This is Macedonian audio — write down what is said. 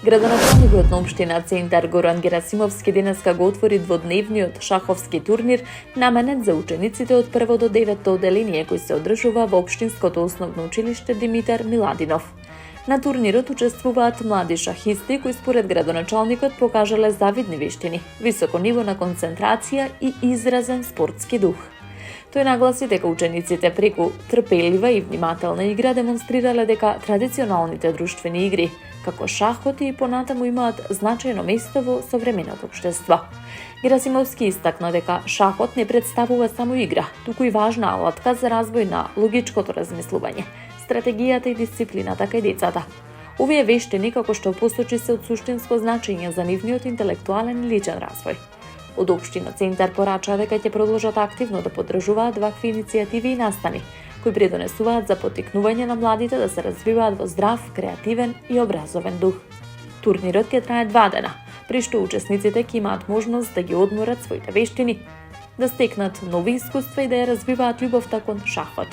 Градоначалникот на општина Центар Горан Герасимовски денеска го отвори дводневниот шаховски турнир наменет за учениците од 1 до 9 одделение кој се одржува во општинското основно училиште Димитар Миладинов. На турнирот учествуваат млади шахисти кои според градоначалникот покажале завидни вештини, високо ниво на концентрација и изразен спортски дух. Тој нагласи дека учениците преку трпелива и внимателна игра демонстрирале дека традиционалните друштвени игри, како шахот и понатаму имаат значајно место во современото општество. Герасимовски истакна дека шахот не представува само игра, туку и важна алатка за развој на логичкото размислување, стратегијата и дисциплината кај децата. Овие вештини, како што посочи, се од суштинско значење за нивниот интелектуален и личен развој. Од општина Центар порача дека ќе продолжат активно да поддржуваат вакви иницијативи и настани, кои придонесуваат за поттикнување на младите да се развиваат во здрав, креативен и образовен дух. Турнирот ќе трае 2 дена, при што учесниците ќе имаат можност да ги одморат своите вештини, да стекнат нови искуства и да ја развиваат љубовта кон шахот.